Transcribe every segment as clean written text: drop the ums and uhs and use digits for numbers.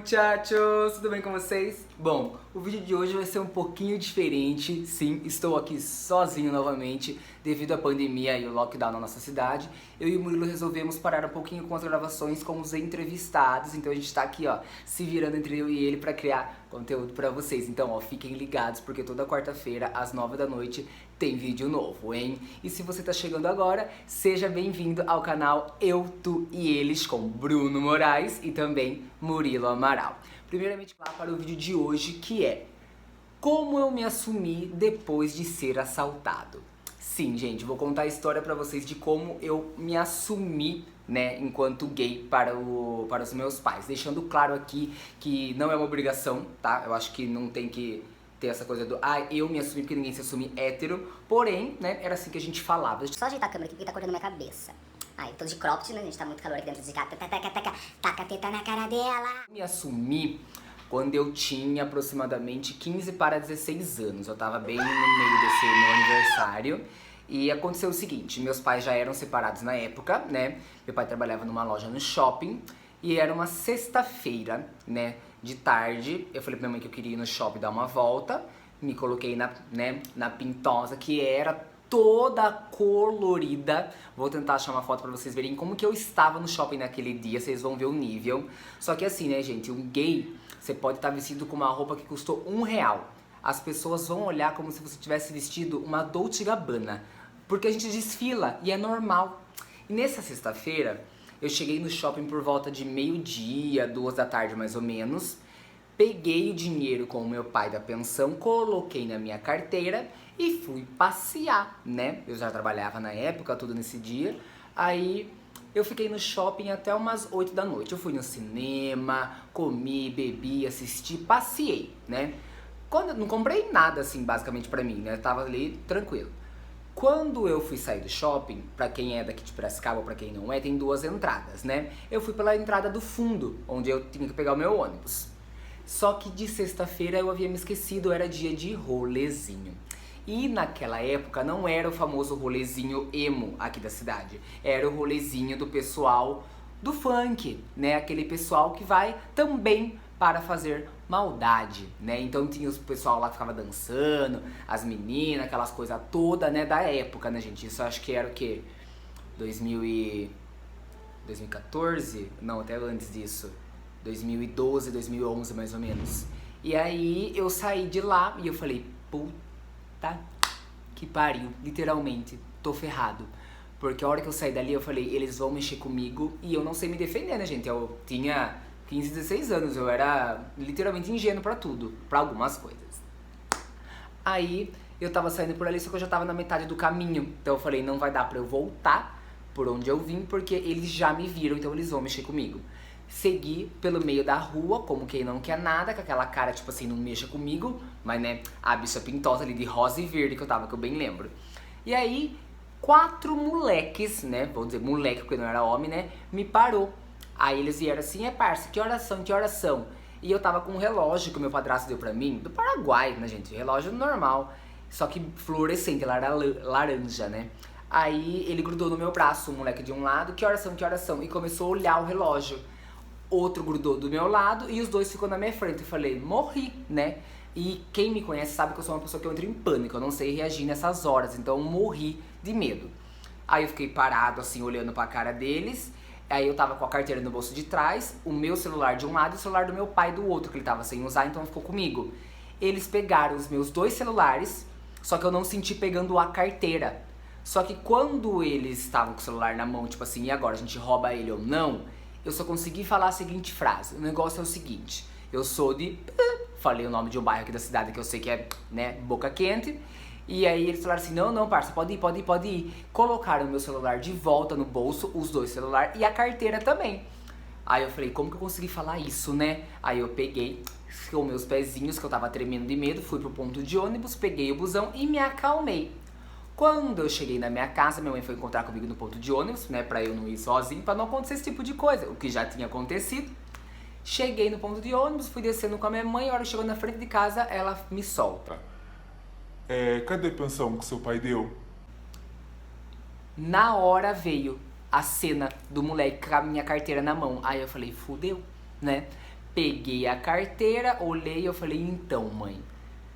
muchachos! Tudo bem com vocês? Bom, o vídeo de hoje vai ser um pouquinho diferente. Sim, estou aqui sozinho novamente devido à pandemia e o lockdown na nossa cidade. Eu e o Murilo resolvemos parar um pouquinho com as gravações com os entrevistados. Então a gente tá aqui, ó, se virando entre eu e ele pra criar conteúdo pra vocês. Então, ó, fiquem ligados porque toda quarta-feira às 9 da noite tem vídeo novo, hein? E se você tá chegando agora, seja bem-vindo ao canal Eu, Tu e Eles com Bruno Moraes e também Murilo Amaral. Primeiramente, lá para o vídeo de hoje, que é como eu me assumi depois de ser assaltado. Sim, gente, vou contar a história pra vocês de como eu me assumi, né, enquanto gay para os meus pais. Deixando claro aqui que não é uma obrigação, tá? Eu acho que não tem que ter essa coisa do eu me assumi porque ninguém se assume hétero. Porém, né, era assim que a gente falava. Só ajeitar a câmera aqui porque tá cortando minha cabeça. Aí, tô de cropped, né? A gente tá muito calor aqui dentro de casa. Taca a teta na cara dela. Me assumi quando eu tinha aproximadamente 15 para 16 anos. Eu tava bem no meio desse meu aniversário. E aconteceu o seguinte, meus pais já eram separados na época, né? Meu pai trabalhava numa loja no shopping. E era uma sexta-feira, né, de tarde. Eu falei pra minha mãe que eu queria ir no shopping dar uma volta. Me coloquei na pintosa, que era toda colorida. Vou tentar achar uma foto pra vocês verem como que eu estava no shopping naquele dia. Vocês vão ver o nível. Só que assim, né, gente, um gay, você pode estar vestido com uma roupa que custou R$1. As pessoas vão olhar como se você tivesse vestido uma Dolce & Gabbana. Porque a gente desfila e é normal. E nessa sexta-feira, eu cheguei no shopping por volta de meio-dia, 2 da tarde mais ou menos. Peguei o dinheiro com o meu pai da pensão, coloquei na minha carteira e fui passear, né? Eu já trabalhava na época, tudo nesse dia. Aí eu fiquei no shopping até umas 8 da noite. Eu fui no cinema, comi, bebi, assisti, passeei, né? Não comprei nada assim, basicamente pra mim, né? Eu tava ali tranquilo. Quando eu fui sair do shopping, pra quem é daqui de Piracicaba ou pra quem não é, tem 2 entradas, né? Eu fui pela entrada do fundo, onde eu tinha que pegar o meu ônibus. Só que de sexta-feira eu havia me esquecido, era dia de rolezinho. E naquela época não era o famoso rolezinho emo aqui da cidade. Era o rolezinho do pessoal do funk, né? Aquele pessoal que vai também para fazer maldade, né? Então tinha o pessoal lá que ficava dançando, as meninas, aquelas coisas todas, né, da época, né, gente? Isso eu acho que era o quê? 2014? Não, até antes disso. 2012, 2011 mais ou menos. E aí eu saí de lá e eu falei, puta que pariu, literalmente, tô ferrado. Porque a hora que eu saí dali eu falei, eles vão mexer comigo e eu não sei me defender, né, gente? Eu tinha 15, 16 anos, eu era literalmente ingênuo pra tudo, pra algumas coisas. Aí eu tava saindo por ali, só que eu já tava na metade do caminho. Então eu falei, não vai dar pra eu voltar por onde eu vim, porque eles já me viram, então eles vão mexer comigo. Segui pelo meio da rua, como quem não quer nada, com aquela cara, tipo assim, não mexa comigo. Mas, né, a bicha pintosa ali de rosa e verde que eu tava, que eu bem lembro. E aí, 4 moleques, né, vou dizer moleque porque não era homem, né, me parou. Aí eles vieram assim, parça, que horas são, que horas são? E eu tava com um relógio que o meu padrasto deu pra mim, do Paraguai, né, gente, relógio normal. Só que fluorescente, ele era laranja, né. Aí ele grudou no meu braço, o moleque de um lado, que horas são, que horas são? E começou a olhar o relógio. Outro grudou do meu lado e os dois ficou na minha frente. Eu falei, morri, né? E quem me conhece sabe que eu sou uma pessoa que eu entro em pânico, eu não sei reagir nessas horas, então eu morri de medo. Aí eu fiquei parado assim, olhando pra cara deles. Aí eu tava com a carteira no bolso de trás, o meu celular de um lado e o celular do meu pai do outro, que ele tava sem usar, então ficou comigo. Eles pegaram os meus 2 celulares, só que eu não senti pegando a carteira. Só que quando eles estavam com o celular na mão, tipo assim, e agora, a gente rouba ele ou não? Eu só consegui falar a seguinte frase, o negócio é o seguinte, eu sou de... Falei o nome de um bairro aqui da cidade que eu sei que é, né, Boca Quente. E aí eles falaram assim, não, parça, pode ir. Colocaram o meu celular de volta no bolso, os 2 celulares e a carteira também. Aí eu falei, como que eu consegui falar isso, né? Aí eu peguei com meus pezinhos, que eu tava tremendo de medo, fui pro ponto de ônibus, peguei o busão e me acalmei. Quando eu cheguei na minha casa, minha mãe foi encontrar comigo no ponto de ônibus, né, pra eu não ir sozinho, pra não acontecer esse tipo de coisa, o que já tinha acontecido. Cheguei no ponto de ônibus, fui descendo com a minha mãe, a hora que chegou na frente de casa, ela me solta. Cadê a pensão que seu pai deu? Na hora veio a cena do moleque com a minha carteira na mão. Aí eu falei, fudeu, né? Peguei a carteira, olhei e eu falei, então mãe,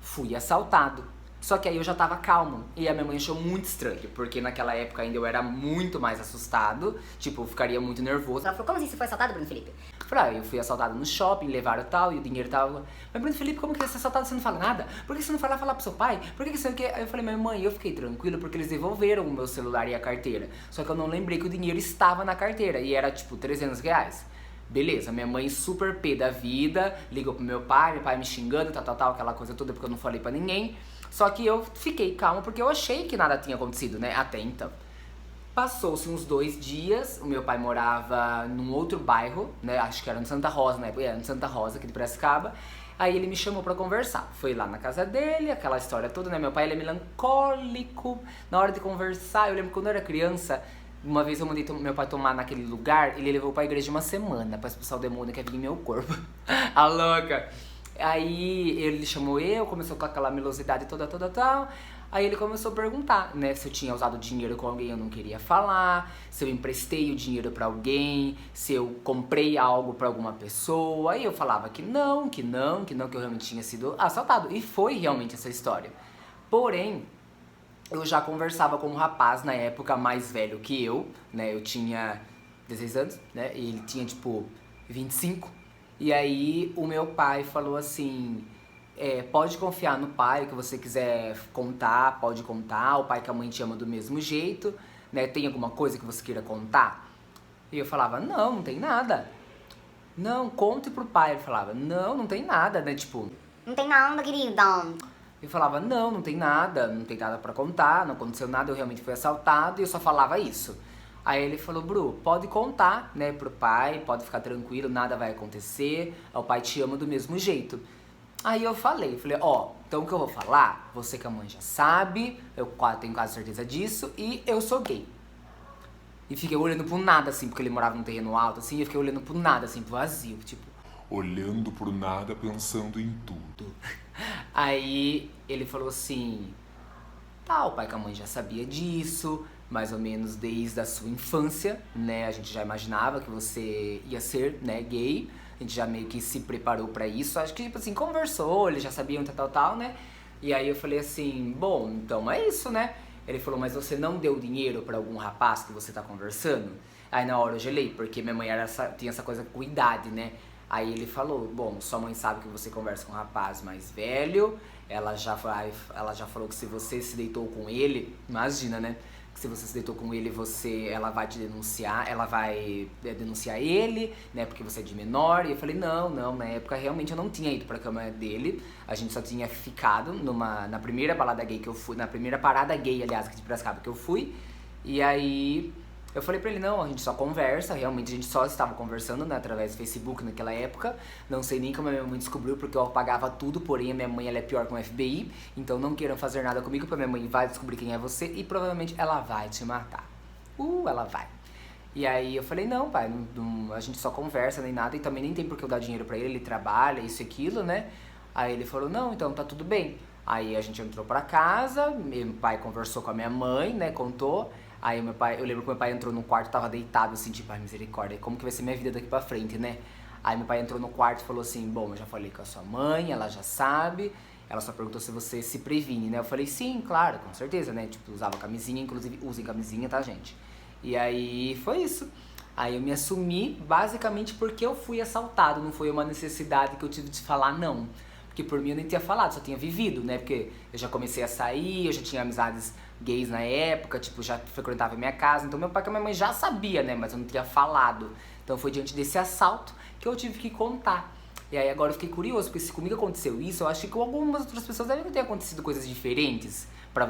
fui assaltado. Só que aí eu já tava calmo. E a minha mãe achou muito estranho, porque naquela época ainda eu era muito mais assustado. Tipo, eu ficaria muito nervoso. Ela falou, como assim você foi assaltado, Bruno Felipe? Eu falei, eu fui assaltado no shopping, levaram tal, e o dinheiro tava... Mas Bruno Felipe, como que você é assaltado e você não fala nada? Por que você não foi lá falar pro seu pai? Por que você não quer... Aí eu falei, minha mãe, eu fiquei tranquilo porque eles devolveram o meu celular e a carteira. Só que eu não lembrei que o dinheiro estava na carteira. E era tipo R$300. Beleza, minha mãe super pé da vida, ligou pro meu pai me xingando, tal, aquela coisa toda, porque eu não falei pra ninguém. Só que eu fiquei calmo porque eu achei que nada tinha acontecido, né, até então. Passou-se uns 2 dias, o meu pai morava num outro bairro, né, acho que era no Santa Rosa, né, era no Santa Rosa, aqui de Piracicaba. Aí ele me chamou pra conversar, foi lá na casa dele, aquela história toda, né, meu pai ele é melancólico, na hora de conversar, eu lembro quando eu era criança, uma vez eu mandei meu pai tomar naquele lugar, ele levou pra igreja 1 semana pra expulsar o demônio que havia em meu corpo. A louca! Aí ele chamou começou com aquela melosidade toda, tal. Aí ele começou a perguntar, né, se eu tinha usado dinheiro com alguém eu não queria falar, se eu emprestei o dinheiro pra alguém, se eu comprei algo pra alguma pessoa. Aí eu falava que eu realmente tinha sido assaltado. E foi realmente essa história. Porém, eu já conversava com um rapaz na época mais velho que eu, né, eu tinha 16 anos, né, e ele tinha tipo 25. E aí o meu pai falou assim, pode confiar no pai, o que você quiser contar, pode contar, o pai que a mãe te ama do mesmo jeito, né, tem alguma coisa que você queira contar? E eu falava, não tem nada. Não, conte pro pai. Ele falava, não tem nada, né, tipo... Não tem nada, queridão. Eu falava, não tem nada pra contar, não aconteceu nada, eu realmente fui assaltado, e eu só falava isso. Aí ele falou, Bru, pode contar, né, pro pai, pode ficar tranquilo, nada vai acontecer, o pai te ama do mesmo jeito. Aí eu falei, então o que eu vou falar, você que a mãe já sabe, eu tenho quase certeza disso, e eu sou gay. E fiquei olhando pro nada, assim, porque ele morava num terreno alto, assim, e eu fiquei olhando pro nada, assim, pro vazio, tipo... Olhando pro nada, pensando em tudo. Aí ele falou assim, o pai com a mãe já sabia disso, mais ou menos desde a sua infância, né, a gente já imaginava que você ia ser, né, gay, a gente já meio que se preparou pra isso, acho que, tipo assim, conversou, eles já sabiam tal, né, e aí eu falei assim, bom, então é isso, né, ele falou, mas você não deu dinheiro pra algum rapaz que você tá conversando? Aí na hora eu gelei, porque minha mãe tinha essa coisa com idade, né, aí ele falou, bom, sua mãe sabe que você conversa com um rapaz mais velho, ela já falou que se você se deitou com ele, imagina, né, que se você se deitou com ele, ela vai te denunciar, ela vai denunciar ele, né, porque você é de menor. E eu falei, não, na época realmente eu não tinha ido pra cama dele, a gente só tinha ficado na primeira balada gay que eu fui, na primeira parada gay, aliás, aqui de Piracicaba que eu fui, e aí eu falei pra ele, não, a gente só conversa, realmente a gente só estava conversando, né, através do Facebook naquela época, não sei nem como a minha mãe descobriu, porque eu apagava tudo, porém a minha mãe ela é pior que o FBI, então não queiram fazer nada comigo, porque a minha mãe vai descobrir quem é você e provavelmente ela vai te matar. Ela vai. E aí eu falei, não, pai, a gente só conversa nem nada, e também nem tem por que eu dar dinheiro pra ele trabalha, isso e aquilo, né. Aí ele falou, não, então tá tudo bem. Aí a gente entrou pra casa, meu pai conversou com a minha mãe, né, contou. Aí eu lembro que meu pai entrou no quarto, tava deitado assim, tipo, ai misericórdia, como que vai ser minha vida daqui pra frente, né? Aí meu pai entrou no quarto e falou assim, bom, eu já falei com a sua mãe, ela já sabe, ela só perguntou se você se previne, né? Eu falei, sim, claro, com certeza, né? Tipo, usava camisinha, inclusive usem camisinha, tá, gente? E aí foi isso. Aí eu me assumi basicamente porque eu fui assaltado, não foi uma necessidade que eu tive de falar não. Porque por mim eu nem tinha falado, só tinha vivido, né? Porque eu já comecei a sair, eu já tinha amizades gays na época, tipo, já frequentava a minha casa. Então meu pai e minha mãe já sabia, né? Mas eu não tinha falado. Então foi diante desse assalto que eu tive que contar. E aí agora eu fiquei curioso, porque se comigo aconteceu isso, eu acho que com algumas outras pessoas devem ter acontecido coisas diferentes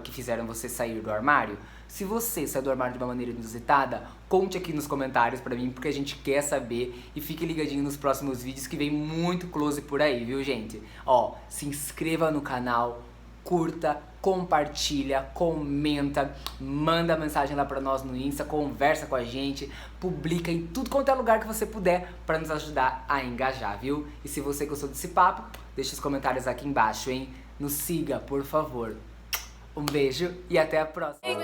que fizeram você sair do armário. Se você saiu do armário de uma maneira inusitada, conte aqui nos comentários pra mim, porque a gente quer saber. E fique ligadinho nos próximos vídeos que vem muito close por aí, viu, gente? Ó, se inscreva no canal, curta, compartilha, comenta, manda mensagem lá pra nós no Insta, conversa com a gente, publica em tudo quanto é lugar que você puder pra nos ajudar a engajar, viu? E se você gostou desse papo, deixa os comentários aqui embaixo, hein? Nos siga, por favor. Um beijo e até a próxima.